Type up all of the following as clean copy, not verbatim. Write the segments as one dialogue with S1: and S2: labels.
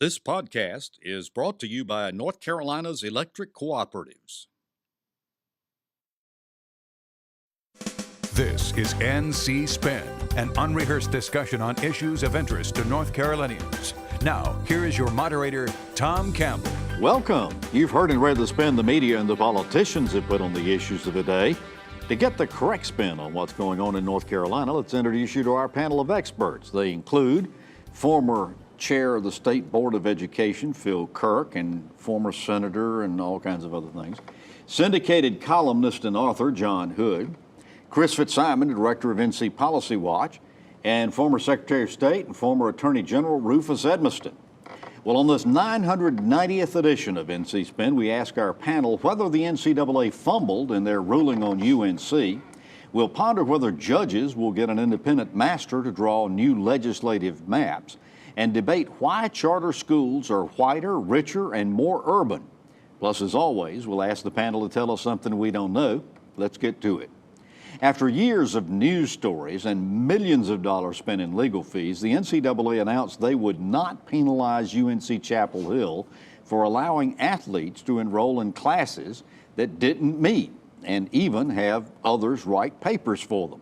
S1: This podcast is brought to you by North Carolina's electric cooperatives.
S2: This is NC Spin, an unrehearsed discussion on issues of interest to North Carolinians. Now, here is your moderator, Tom Campbell.
S3: Welcome. You've heard and read the spin the media and the politicians have put on the issues of the day. To get the correct spin on what's going on in North Carolina, let's introduce you to our panel of experts. They include former Chair of the State Board of Education, Phil Kirk, and former Senator and all kinds of other things. Syndicated columnist and author, John Hood. Chris Fitzsimon, Director of NC Policy Watch, and former Secretary of State and former Attorney General Rufus Edmisten. Well, on this 990th edition of NC Spin, we ask our panel whether the NCAA fumbled in their ruling on UNC. We'll ponder whether judges will get an independent master to draw new legislative maps, and debate why charter schools are whiter, richer, and more urban. Plus, as always, we'll ask the panel to tell us something we don't know. Let's get to it. After years of news stories and millions of dollars spent in legal fees, the NCAA announced they would not penalize UNC Chapel Hill for allowing athletes to enroll in classes that didn't meet and even have others write papers for them.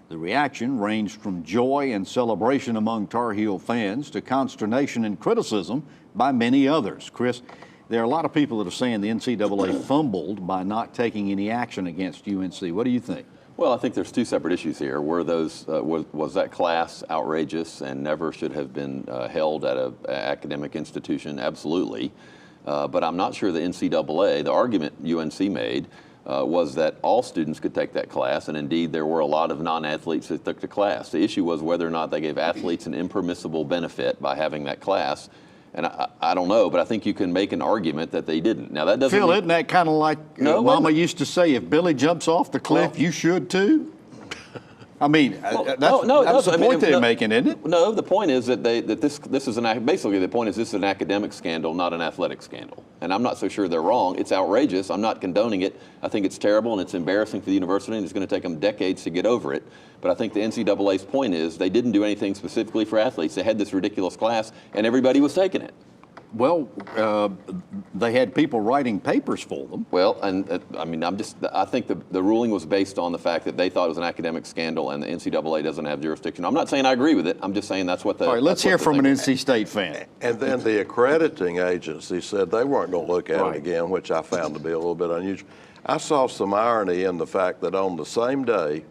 S3: The reaction ranged from joy and celebration among Tar Heel fans to consternation and criticism by many others. Chris, there are a lot of people that are saying the NCAA fumbled by not taking any action against UNC. What do you think?
S4: Well, I think there's two separate issues here. Were those was that class outrageous and never should have been held at an academic institution? Absolutely. But I'm not sure the NCAA, the argument UNC made, was that all students could take that class, and indeed there were a lot of non-athletes that took the class. The issue was whether or not they gave athletes an impermissible benefit by having that class, and I don't know, but I think you can make an argument that they didn't. Now that doesn't
S3: Phil, isn't that kind of like Mama used to say, if Billy jumps off the cliff, you should too? I mean, that's the point they're making, isn't it?
S4: No, the point is that this is basically the point is this is an academic scandal, not an athletic scandal. And I'm not so sure they're wrong. It's outrageous. I'm not condoning it. I think it's terrible and it's embarrassing for the university, and it's going to take them decades to get over it. But I think the NCAA's point is they didn't do anything specifically for athletes. They had this ridiculous class, and everybody was taking it.
S3: Well, they had people writing papers for them.
S4: Well, and I think the ruling was based on the fact that they thought it was an academic scandal and the NCAA doesn't have jurisdiction. I'm not saying I agree with it. I'm just saying that's what the.
S3: All right, let's hear from an NC State fan.
S5: And then the accrediting agency said they weren't going to look at it again, which I found to be a little bit unusual. I saw some irony in the fact that on the same day,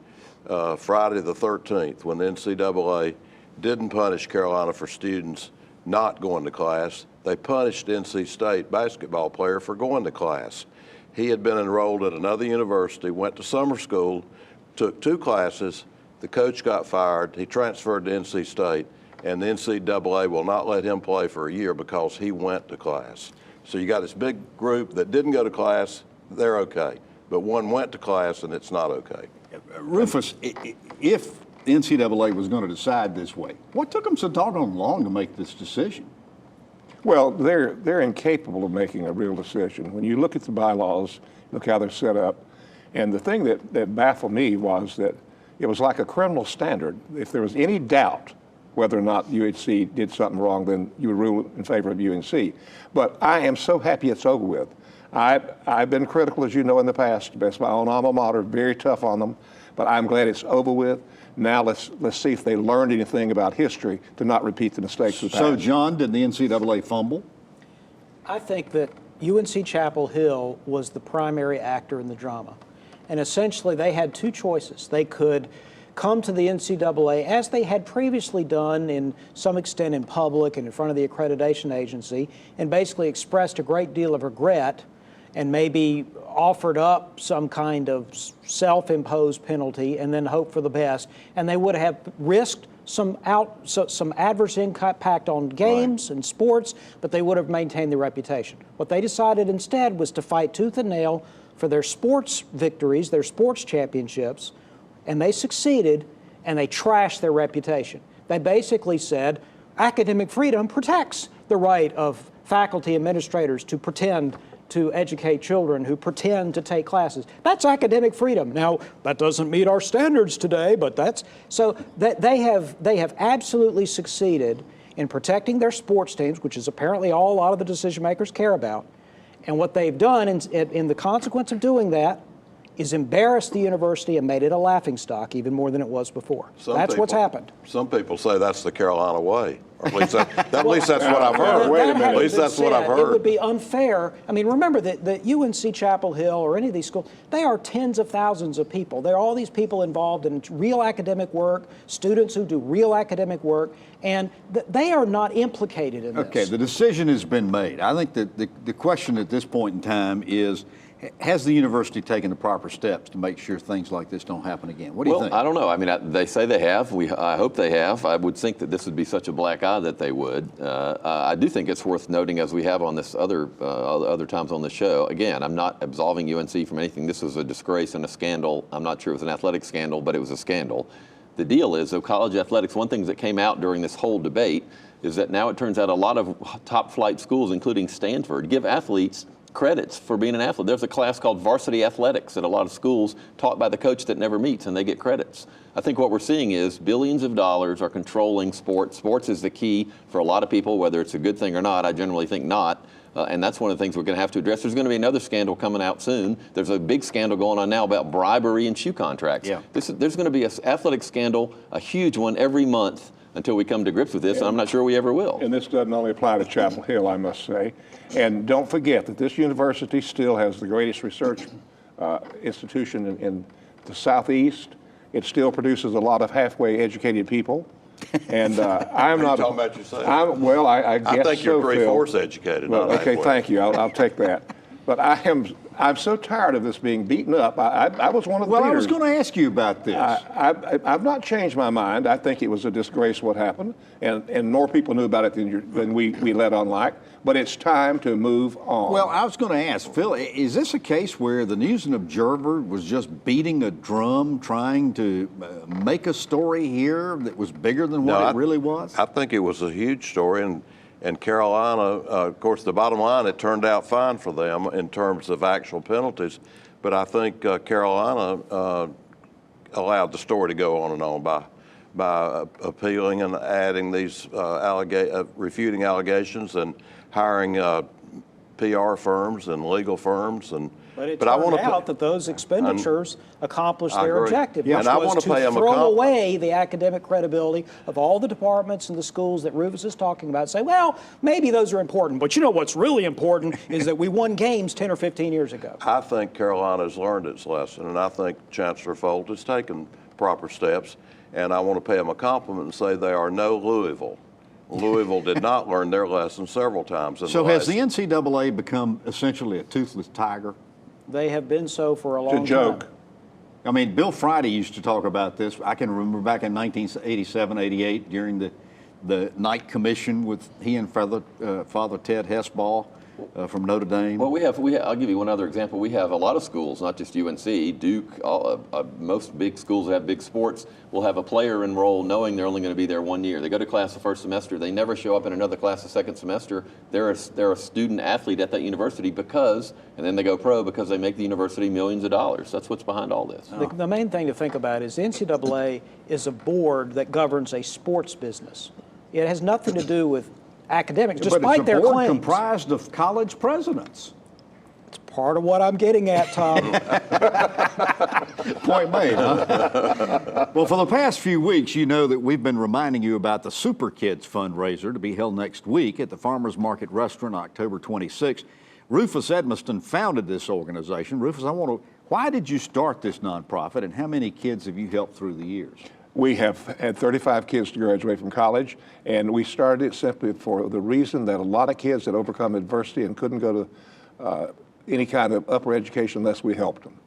S5: Friday the 13th, when the NCAA didn't punish Carolina for students not going to class, they punished NC State basketball player for going to class. He had been enrolled at another university, went to summer school, took 2 classes, the coach got fired, he transferred to NC State, and the NCAA will not let him play for a year because he went to class. So you got this big group that didn't go to class, they're okay, but one went to class and it's not okay.
S3: Rufus, if the NCAA was going to decide this way, what took them so doggone long to make this decision?
S6: Well, they're incapable of making a real decision. When you look at the bylaws, look how they're set up, and the thing that baffled me was that it was like a criminal standard. If there was any doubt whether or not UHC did something wrong, then you would rule in favor of UNC. But I am so happy it's over with. I've been critical, as you know, in the past. That's my own alma mater, very tough on them, but I'm glad it's over with. Now let's see if they learned anything about history to not repeat the mistakes of the past.
S3: So, John, did the NCAA fumble?
S7: I think that UNC Chapel Hill was the primary actor in the drama. And essentially they had 2 choices. They could come to the NCAA, as they had previously done in some extent in public and in front of the accreditation agency, and basically expressed a great deal of regret and maybe offered up some kind of self-imposed penalty and then hope for the best. And they would have risked some adverse impact on games and sports, but they would have maintained their reputation. What they decided instead was to fight tooth and nail for their sports victories, their sports championships, and they succeeded, and they trashed their reputation. They basically said academic freedom protects the right of faculty administrators to pretend to educate children who pretend to take classes. That's academic freedom. Now, that doesn't meet our standards today, but that's so that they have absolutely succeeded in protecting their sports teams, which is apparently all a lot of the decision makers care about. And what they've done in the consequence of doing that is embarrassed the university and made it a laughingstock even more than it was before. That's what's happened.
S5: Some people say that's the Carolina way. Or at least, at least that's what I've heard.
S6: Wait a minute.
S5: At least that's what I've heard.
S7: It would be unfair. I mean, remember that UNC Chapel Hill or any of these schools, they are tens of thousands of people. There are all these people involved in real academic work, students who do real academic work, and they are not implicated in this.
S3: Okay, the decision has been made. I think that the question at this point in time is, has the university taken the proper steps to make sure things like this don't happen again? What do you think?
S4: I don't know. I mean, they say they have. I hope they have. I would think that this would be such a black eye that they would. I do think it's worth noting, as we have on this other times on the show. Again, I'm not absolving UNC from anything. This was a disgrace and a scandal. I'm not sure it was an athletic scandal, but it was a scandal. The deal is, though, college athletics, one thing that came out during this whole debate is that now it turns out a lot of top flight schools, including Stanford, give athletes credits for being an athlete. There's a class called varsity athletics at a lot of schools taught by the coach that never meets, and they get credits. I think what we're seeing is billions of dollars are controlling sports. Sports is the key for a lot of people, whether it's a good thing or not. I generally think not. And that's one of the things we're going to have to address. There's going to be another scandal coming out soon. There's a big scandal going on now about bribery and shoe contracts. Yeah. There's going to be an athletic scandal, a huge one, every month until we come to grips with this, and I'm not sure we ever will.
S6: And this doesn't only apply to Chapel Hill, I must say. And don't forget that this university still has the greatest research institution in the Southeast. It still produces a lot of halfway educated people. And I'm not
S5: talking about yourself.
S6: Well, I guess
S5: I think you're
S6: so,
S5: three-fourths educated.
S6: Well,
S5: not
S6: okay,
S5: halfway.
S6: thank you. I'll take that. But I'm so tired of this being beaten up. I was one of the
S3: Well,
S6: leaders.
S3: I was going to ask you about this.
S6: I've not changed my mind. I think it was a disgrace what happened, and more people knew about it than we let on like. But it's time to move on.
S3: Well, I was going to ask, Phil, is this a case where the News and Observer was just beating a drum, trying to make a story here that was bigger than what it really was?
S5: I think it was a huge story, and Carolina, of course, the bottom line, it turned out fine for them in terms of actual penalties. But I think Carolina allowed the story to go on and on by appealing and adding these refuting allegations and hiring PR firms and legal firms.
S7: But it turned out that those expenditures accomplished their objective, which
S5: and I
S7: was to
S5: pay them
S7: throw away the academic credibility of all the departments and the schools that Rufus is talking about. Say, well, maybe those are important, but you know what's really important is that we won games 10 or 15 years ago.
S5: I think Carolina has learned its lesson, and I think Chancellor Folt has taken proper steps, and I want to pay them a compliment and say they are no Louisville. Louisville did not learn their lesson several times.
S3: So has the NCAA become essentially a toothless tiger?
S7: They have been so for a long time.
S6: It's a joke.
S3: I mean, Bill Friday used to talk about this. I can remember back in 1987, 88, during the Knight Commission with he and Father Ted Hessbaugh from Notre Dame.
S4: Well, I'll give you one other example. We have a lot of schools, not just UNC, Duke, most big schools that have big sports will have a player enroll knowing they're only going to be there 1 year. They go to class the first semester. They never show up in another class the second semester. They're a student athlete at that university and then they go pro because they make the university millions of dollars. That's what's behind all this.
S7: The main thing to think about is the NCAA is a board that governs a sports business. It has nothing to do with academics, despite their claims.
S3: But it's a board comprised of college presidents.
S7: It's part of what I'm getting at, Tom.
S3: Point made, huh? Well, for the past few weeks, you know that we've been reminding you about the Super Kids fundraiser to be held next week at the Farmers Market Restaurant, October 26th. Rufus Edmisten founded this organization. Rufus, why did you start this nonprofit, and how many kids have you helped through the years?
S6: We have had 35 kids to graduate from college, and we started it simply for the reason that a lot of kids had overcome adversity and couldn't go to any kind of upper education unless we helped them.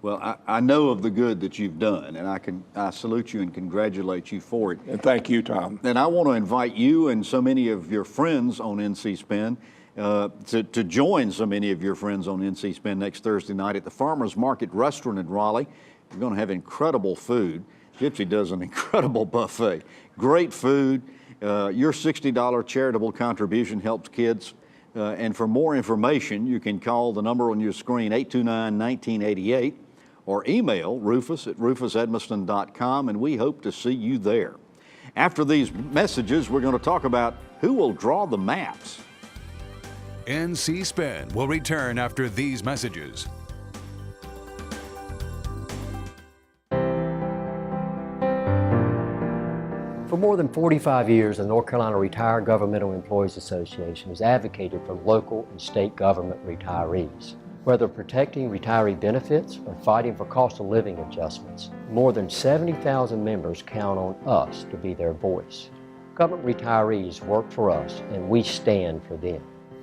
S3: Well, I know of the good that you've done, and I salute you and congratulate you for it.
S6: And thank you, Tom.
S3: And I want to invite you and so many of your friends on NC Spin to join so many of your friends on NC Spin next Thursday night at the Farmers Market Restaurant in Raleigh. We're going to have incredible food. Gypsy does an incredible buffet. Great food. Your $60 charitable contribution helps kids. And for more information, you can call the number on your screen, 829-1988, or email Rufus at rufusedmiston.com, and we hope to see you there. After these messages, we're going to talk about who will draw the maps.
S2: NC Spin will return after these messages.
S8: For more than 45 years, the North Carolina Retired Governmental Employees Association has advocated for local and state government retirees. Whether protecting retiree benefits or fighting for cost of living adjustments, more than 70,000 members count on us to be their voice. Government retirees work for us, and we stand for them.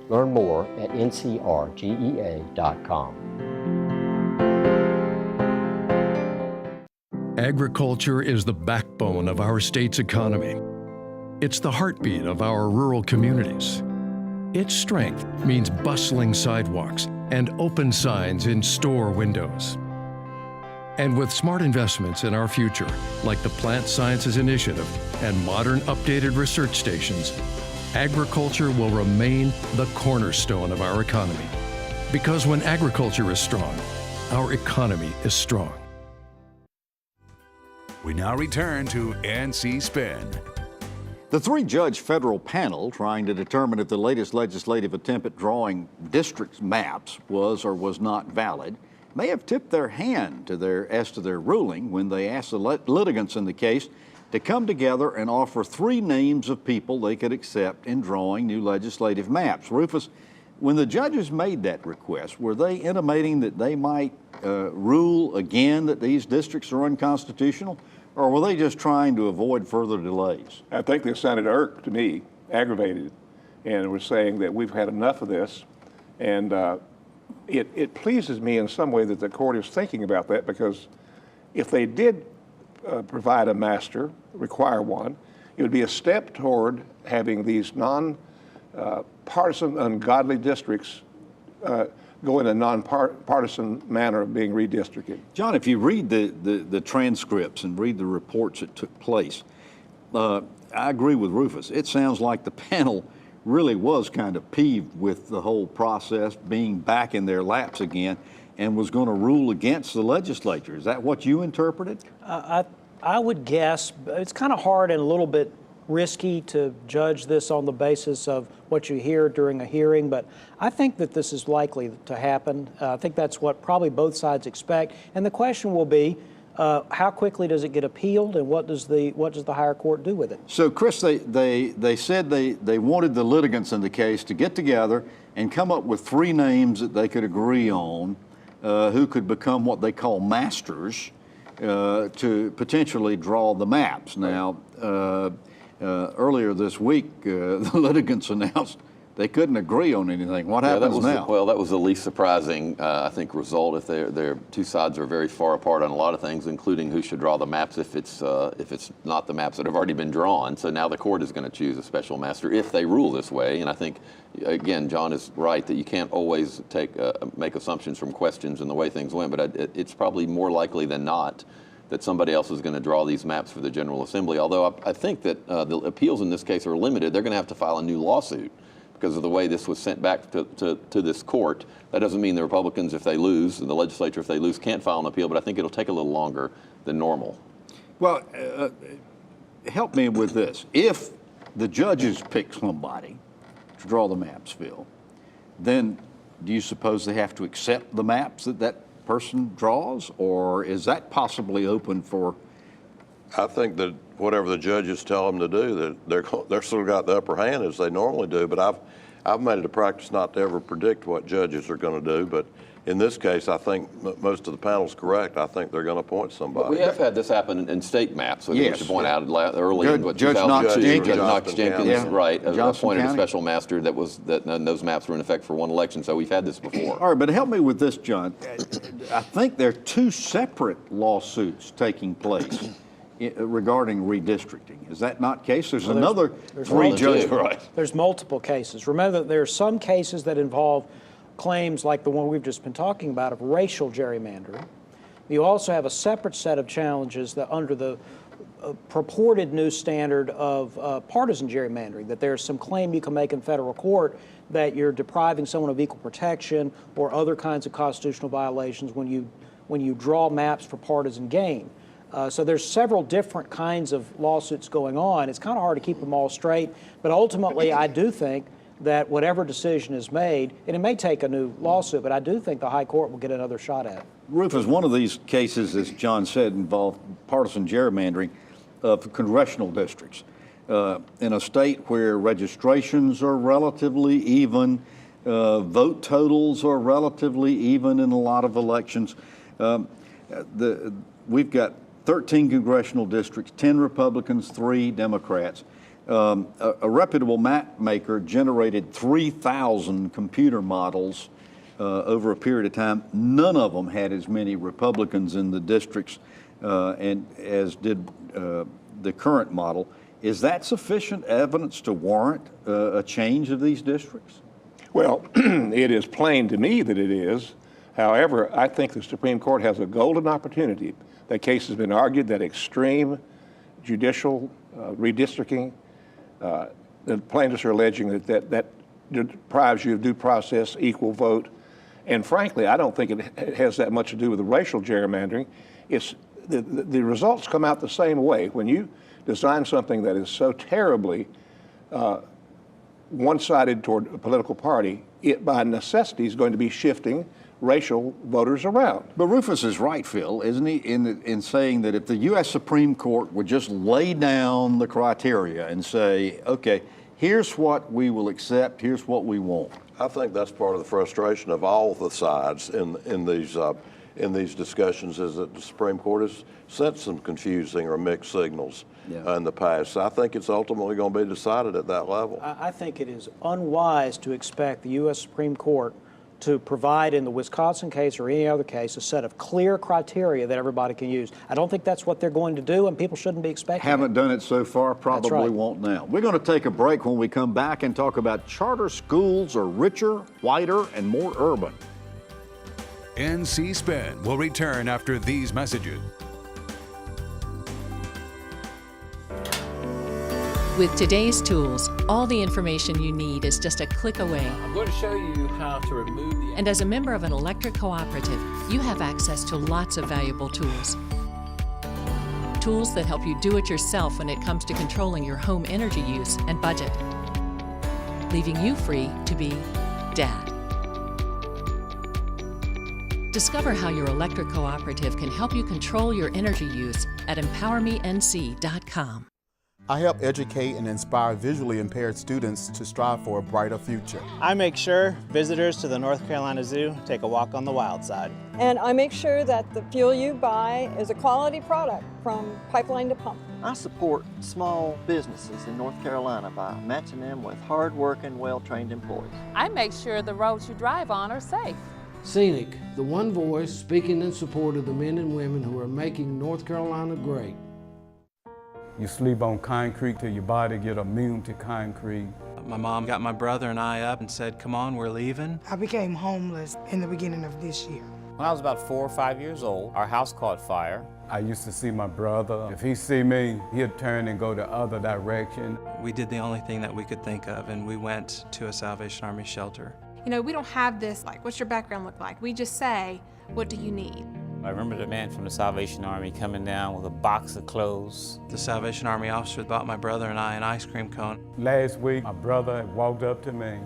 S8: Learn more at ncrgea.com.
S9: Agriculture is the backbone of our state's economy. It's the heartbeat of our rural communities. Its strength means bustling sidewalks and open signs in store windows. And with smart investments in our future, like the Plant Sciences Initiative and modern updated research stations, agriculture will remain the cornerstone of our economy. Because when agriculture is strong, our economy is strong.
S2: We now return to NC Spin.
S3: The three-judge federal panel trying to determine if the latest legislative attempt at drawing districts maps was or was not valid may have tipped their hand as to their ruling when they asked the litigants in the case to come together and offer three names of people they could accept in drawing new legislative maps. Rufus, when the judges made that request, were they intimating that they might rule again that these districts are unconstitutional? Or were they just trying to avoid further delays?
S6: I think they sounded irked to me, aggravated, and were saying that we've had enough of this. And it pleases me in some way that the court is thinking about that, because if they did provide a master, require one, it would be a step toward having these non-partisan, ungodly districts go in a non-partisan manner of being redistricted.
S3: John, if you read the transcripts and read the reports that took place, I agree with Rufus. It sounds like the panel really was kind of peeved with the whole process being back in their laps again and was going to rule against the legislature. Is that what you interpreted?
S7: I would guess. It's kind of hard and a little bit risky to judge this on the basis of what you hear during a hearing, but I think that this is likely to happen. I think that's what probably both sides expect. And the question will be, how quickly does it get appealed, and what does the higher court do with it?
S3: So, Chris, they said they wanted the litigants in the case to get together and come up with three names that they could agree on, who could become what they call masters to potentially draw the maps. Now, earlier this week, the litigants announced they couldn't agree on anything. What happens now?
S4: Well, that was the least surprising, I think, result. If their two sides are very far apart on a lot of things, including who should draw the maps if it's not the maps that have already been drawn. So now the court is going to choose a special master if they rule this way. And I think, again, John is right that you can't always make assumptions from questions and the way things went, but it's probably more likely than not that somebody else is going to draw these maps for the General Assembly. Although I think that the appeals in this case are limited. They're going to have to file a new lawsuit because of the way this was sent back to this court. That doesn't mean the Republicans, if they lose, and the legislature, if they lose, can't file an appeal, but I think it'll take a little longer than normal.
S3: Well, help me with this. If the judges pick somebody to draw the maps, Phil, then do you suppose they have to accept the maps that person draws, or is that possibly open for?
S5: I think that whatever the judges tell them to do, that they're still got the upper hand as they normally do. But I've made it a practice not to ever predict what judges are going to do. But in this case, I think most of the panel's correct. I think they're going to appoint somebody.
S4: But we have had this happen in state maps. So
S3: yes.
S4: To point out early in
S3: Judge Knox
S4: Jenkins,
S3: yeah.
S4: right, appointed
S3: County.
S4: a special master and those maps were in effect for one election. So we've had this before.
S3: All right, but help me with this, John. I think there are two separate lawsuits taking place regarding redistricting. Is that not the case? There's three judges.
S4: Right.
S7: There's multiple cases. Remember that there are some cases that involve claims like the one we've just been talking about of racial gerrymandering. You also have a separate set of challenges that under the purported new standard of partisan gerrymandering, that there's some claim you can make in federal court that you're depriving someone of equal protection or other kinds of constitutional violations when you draw maps for partisan gain. So there's several different kinds of lawsuits going on. It's kind of hard to keep them all straight, but ultimately I do think that whatever decision is made, and it may take a new lawsuit, but I do think the High Court will get another shot at it.
S3: Rufus, one of these cases, as John said, involved partisan gerrymandering of congressional districts. In a state where registrations are relatively even, vote totals are relatively even in a lot of elections. We've got 13 congressional districts, 10 Republicans, 3 Democrats. A reputable map maker generated 3,000 computer models over a period of time. None of them had as many Republicans in the districts and as did the current model. Is that sufficient evidence to warrant a change of these districts?
S6: Well, it is plain to me that it is. However, I think the Supreme Court has a golden opportunity. That case has been argued that extreme judicial redistricting, the plaintiffs are alleging that deprives you of due process, equal vote. And frankly, I don't think it has that much to do with the racial gerrymandering. It's the results come out the same way. When you design something that is so terribly one-sided toward a political party, it by necessity is going to be shifting racial voters around.
S3: But Rufus is right, Phil, isn't he, in saying that if the U.S. Supreme Court would just lay down the criteria and say, okay, here's what we will accept, here's what we won't.
S5: I think that's part of the frustration of all the sides in these discussions, is that the Supreme Court has sent some confusing or mixed signals in the past. So I think it's ultimately going to be decided at that level.
S7: I think it is unwise to expect the U.S. Supreme Court to provide in the Wisconsin case or any other case a set of clear criteria that everybody can use. I don't think that's what they're going to do, and people shouldn't be expecting
S3: Haven't done it so far, probably won't now. We're going to take a break. When we come back and talk about charter schools are richer, whiter, and more urban.
S2: NC Spin will return after these messages.
S10: With today's tools, all the information you need is just a click away.
S11: I'm going to show you how to remove the...
S10: And as a member of an electric cooperative, you have access to lots of valuable tools. Tools that help you do it yourself when it comes to controlling your home energy use and budget, leaving you free to be Dad. Discover how your electric cooperative can help you control your energy use at EmpowerMeNC.com.
S12: I help educate and inspire visually impaired students to strive for a brighter future.
S13: I make sure visitors to the North Carolina Zoo take a walk on the wild side.
S14: And I make sure that the fuel you buy is a quality product from pipeline to pump.
S15: I support small businesses in North Carolina by matching them with hard-working, well-trained employees.
S16: I make sure the roads you drive on are safe.
S17: Scenic, the one voice speaking in support of the men and women who are making North Carolina great.
S18: You sleep on concrete till your body get immune to concrete.
S19: My mom got my brother and I up and said, come on, we're leaving.
S20: I became homeless in the beginning of this year.
S21: When I was about 4 or 5 years old, our house caught fire.
S18: I used to see my brother. If he see me, he'd turn and go the other direction.
S19: We did the only thing that we could think of, and we went to a Salvation Army shelter.
S22: You know, we don't have this, like, what's your background look like? We just say, what do you need?
S21: I remember the man from the Salvation Army coming down with a box of clothes.
S19: The Salvation Army officer bought my brother and I an ice cream cone.
S18: Last week, my brother walked up to me,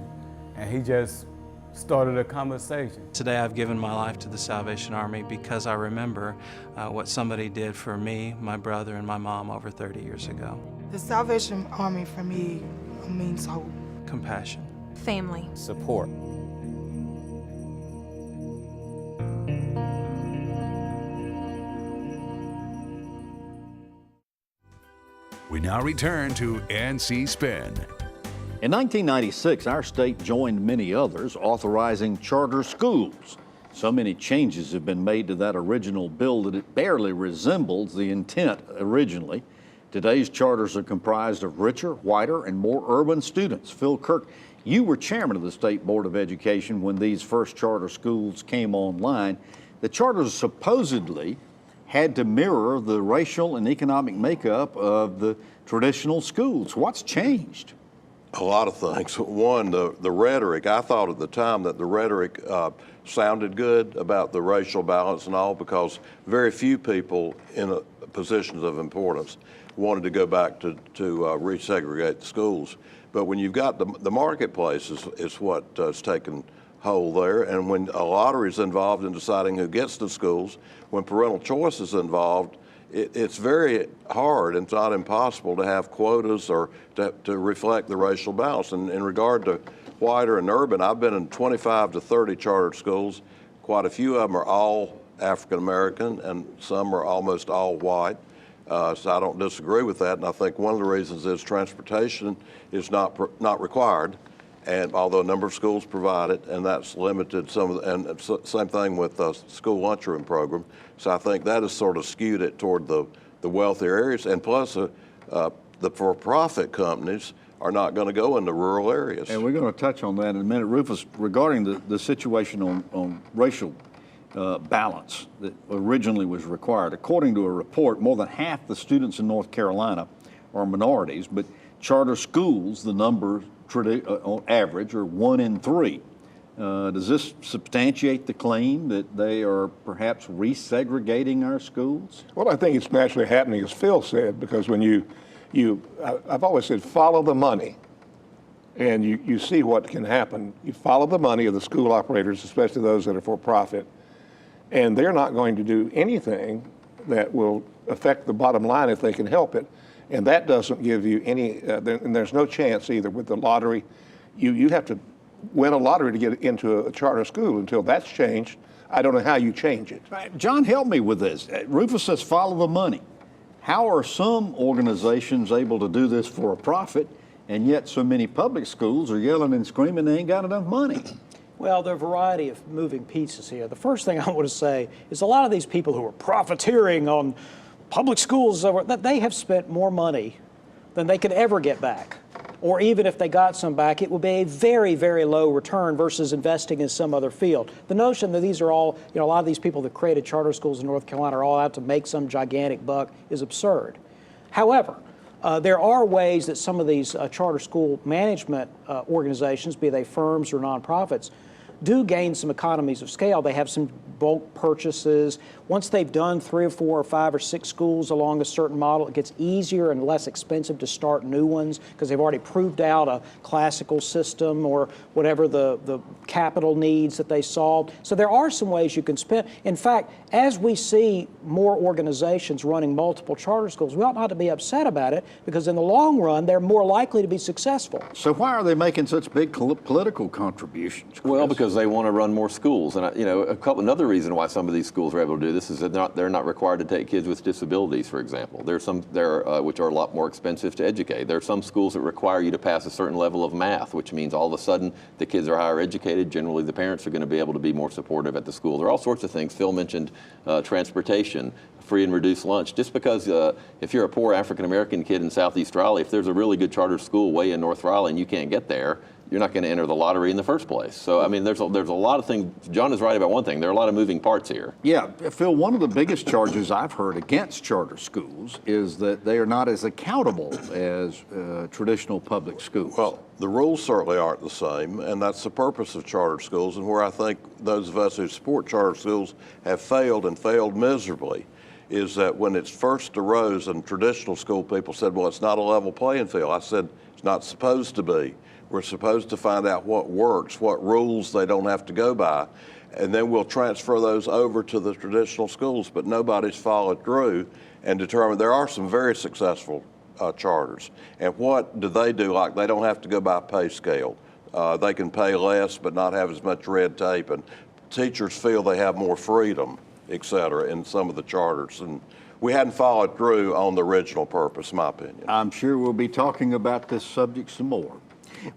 S18: and he just started a conversation.
S19: Today, I've given my life to the Salvation Army because I remember what somebody did for me, my brother, and my mom over 30 years ago.
S20: The Salvation Army for me means hope.
S19: Compassion.
S22: Family.
S21: Support.
S2: We now return to NC Spin.
S3: In 1996, our state joined many others authorizing charter schools. So many changes have been made to that original bill that it barely resembles the intent originally. Today's charters are comprised of richer, whiter, and more urban students. Phil Kirk, you were chairman of the State Board of Education when these first charter schools came online. The charters supposedly had to mirror the racial and economic makeup of the traditional schools. What's changed?
S5: A lot of things. One, the rhetoric. I thought at the time that the rhetoric sounded good about the racial balance and all, because very few people in positions of importance wanted to go back to resegregate the schools. But when you've got the marketplace is what has taken hold there, and when a lottery is involved in deciding who gets to schools, when parental choice is involved, it's very hard, and it's not impossible to have quotas or to reflect the racial balance. And in regard to white or urban, I've been in 25 to 30 chartered schools. Quite a few of them are all African American, and some are almost all white. So I don't disagree with that, and I think one of the reasons is transportation is not required, and although a number of schools provide it, and that's limited some of and same thing with the school lunchroom program. So I think that has sort of skewed it toward the wealthier areas, and plus the for-profit companies are not going to go into rural areas.
S3: And we're going to touch on that in a minute. Rufus, regarding the situation on racial balance that originally was required. According to a report, more than half the students in North Carolina are minorities, but charter schools, the number on average are 1 in 3. Does this substantiate the claim that they are perhaps resegregating our schools?
S6: Well, I think it's naturally happening, as Phil said, because when I've always said, follow the money, and you see what can happen. You follow the money of the school operators, especially those that are for profit, and they're not going to do anything that will affect the bottom line if they can help it. And that doesn't give you any, and there's no chance either with the lottery. You have to win a lottery to get into a charter school. Until that's changed, I don't know how you change it.
S3: Right. John, help me with this. Rufus says follow the money. How are some organizations able to do this for a profit, and yet so many public schools are yelling and screaming they ain't got enough money?
S7: Well, there are a variety of moving pieces here. The first thing I want to say is a lot of these people who are profiteering on public schools, that they have spent more money than they could ever get back. Or even if they got some back, it would be a very, very low return versus investing in some other field. The notion that these are all, a lot of these people that created charter schools in North Carolina are all out to make some gigantic buck is absurd. However, there are ways that some of these charter school management organizations, be they firms or nonprofits, do gain some economies of scale. They have some bulk purchases. Once they've done 3 or 4 or 5 or 6 schools along a certain model, it gets easier and less expensive to start new ones because they've already proved out a classical system or whatever the capital needs that they solved. So there are some ways you can spend. In fact, as we see more organizations running multiple charter schools, we ought not to be upset about it because in the long run, they're more likely to be successful.
S3: So why are they making such big political contributions, Chris?
S4: Well, because they want to run more schools. And another reason why some of these schools are able to do this is that they're not required to take kids with disabilities, for example. There's some which are a lot more expensive to educate. There are some schools that require you to pass a certain level of math, which means all of a sudden the kids are higher educated. Generally, the parents are going to be able to be more supportive at the school. There are all sorts of things. Phil mentioned transportation, free and reduced lunch. Just because if you're a poor African-American kid in Southeast Raleigh, if there's a really good charter school way in North Raleigh and you can't get there, you're not going to enter the lottery in the first place. So, I mean, there's a lot of things. John is right about one thing. There are a lot of moving parts here.
S3: Yeah, Phil, one of the biggest charges I've heard against charter schools is that they are not as accountable as traditional public schools.
S5: Well, the rules certainly aren't the same, and that's the purpose of charter schools, and where I think those of us who support charter schools have failed and failed miserably is that when it first arose and traditional school people said, well, it's not a level playing field. I said, it's not supposed to be. We're supposed to find out what works, what rules they don't have to go by, and then we'll transfer those over to the traditional schools. But nobody's followed through and determined there are some very successful charters. And what do? Like, they don't have to go by pay scale. They can pay less but not have as much red tape, and teachers feel they have more freedom, et cetera, in some of the charters. And we hadn't followed through on the original purpose, in my opinion.
S3: I'm sure we'll be talking about this subject some more.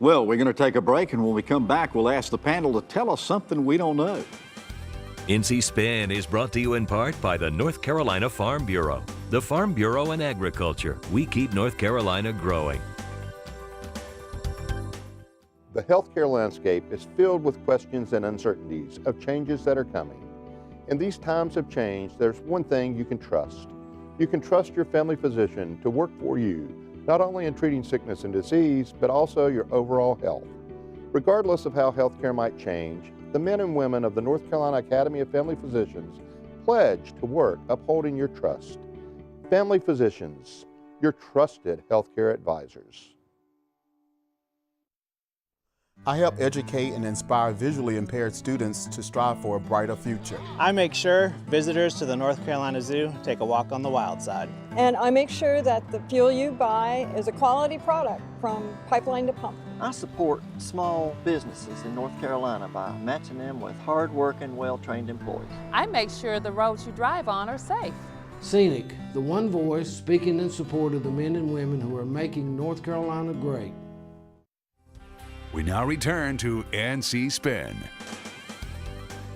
S3: Well, we're going to take a break, and when we come back, we'll ask the panel to tell us something we don't know.
S1: NC Spin is brought to you in part by the North Carolina Farm Bureau. The Farm Bureau and Agriculture. We keep North Carolina growing.
S8: The healthcare landscape is filled with questions and uncertainties of changes that are coming. In these times of change, there's one thing you can trust. You can trust your family physician to work for you not only in treating sickness and disease, but also your overall health. Regardless of how healthcare might change, the men and women of the North Carolina Academy of Family Physicians pledge to work upholding your trust. Family Physicians, your trusted healthcare advisors.
S12: I help educate and inspire visually impaired students to strive for a brighter future.
S13: I make sure visitors to the North Carolina Zoo take a walk on the wild side.
S14: And I make sure that the fuel you buy is a quality product from pipeline to pump.
S15: I support small businesses in North Carolina by matching them with hard-working, well-trained employees.
S16: I make sure the roads you drive on are safe.
S17: Scenic, the one voice speaking in support of the men and women who are making North Carolina great.
S2: We now return to NC Spin.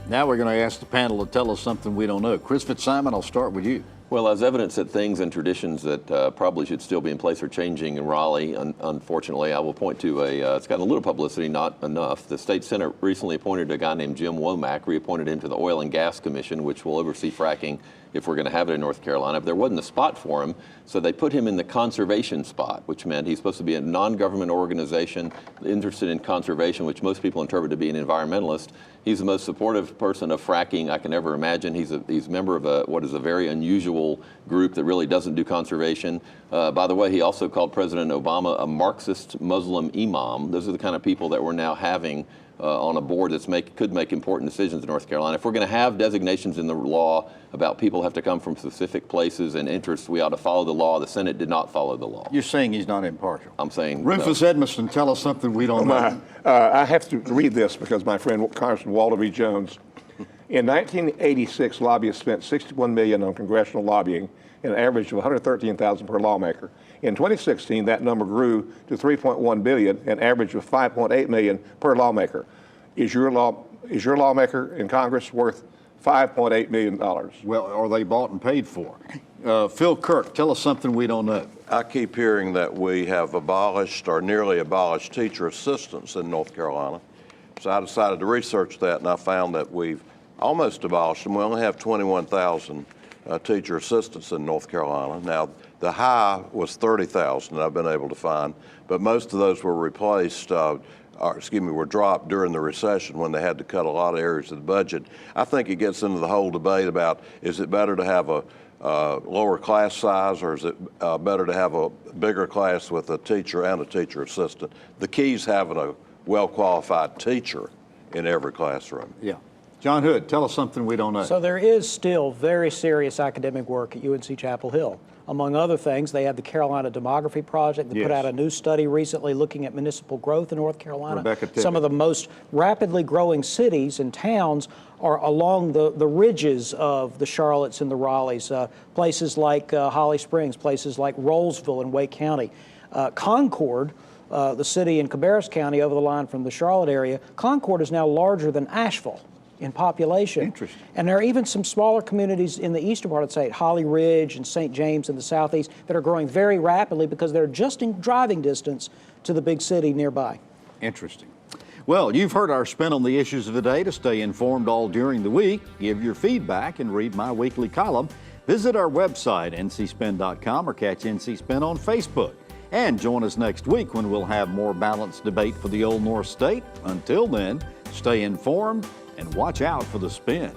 S3: Now we're going to ask the panel to tell us something we don't know. Chris Fitzsimon, I'll start with you.
S4: Well, as evidence that things and traditions that probably should still be in place are changing in Raleigh, unfortunately, I will point to it's gotten a little publicity, not enough. The state Senate recently appointed a guy named Jim Womack, reappointed him to the Oil and Gas Commission, which will oversee fracking if we're going to have it in North Carolina. But there wasn't a spot for him, so they put him in the conservation spot, which meant he's supposed to be a non-government organization interested in conservation, which most people interpret to be an environmentalist. He's the most supportive person of fracking I can ever imagine. He's a member of what is a very unusual group that really doesn't do conservation. By the way, he also called President Obama a Marxist Muslim imam. Those are the kind of people that we're now having on a board that could make important decisions in North Carolina. If we're going to have designations in the law about people have to come from specific places and interests, we ought to follow the law. The Senate did not follow the law.
S3: You're saying he's not impartial.
S4: I'm saying
S3: Rufus
S4: no.
S3: Edmisten, tell us something we don't know.
S6: I have to read this because my friend Congressman Walter V. Jones. In 1986, lobbyists spent $61 million on congressional lobbying, an average of $113,000 per lawmaker. In 2016, that number grew to $3.1 billion, an average of $5.8 million per lawmaker. Is your lawmaker in Congress worth $5.8 million?
S3: Well, are they bought and paid for? Phil Kirk, tell us something we don't know.
S5: I keep hearing that we have abolished or nearly abolished teacher assistants in North Carolina. So I decided to research that, and I found that we've almost abolished them. We only have 21,000 teacher assistants in North Carolina. Now, the high was 30,000 that I've been able to find, but most of those were replaced, were dropped during the recession when they had to cut a lot of areas of the budget. I think it gets into the whole debate about, is it better to have a lower class size, or is it better to have a bigger class with a teacher and a teacher assistant? The key is having a well-qualified teacher in every classroom.
S3: Yeah. John Hood, tell us something we don't know.
S7: So there is still very serious academic work at UNC Chapel Hill. Among other things, they have the Carolina Demography Project. They put out a new study recently looking at municipal growth in North Carolina. Some of the most rapidly growing cities and towns are along the ridges of the Charlottes and the Raleighs, places like Holly Springs, places like Rollsville in Wake County. Concord, the city in Cabarrus County over the line from the Charlotte area, Concord is now larger than Asheville in population.
S3: Interesting.
S7: And there are even some smaller communities in the eastern part of the state, Holly Ridge and St. James in the southeast, that are growing very rapidly because they're just in driving distance to the big city nearby.
S3: Interesting. Well, you've heard our spin on the issues of the day. To stay informed all during the week, give your feedback, and read my weekly column, visit our website, ncspin.com, or catch NC Spin on Facebook. And join us next week when we'll have more balanced debate for the Old North State. Until then, stay informed and watch out for the spin.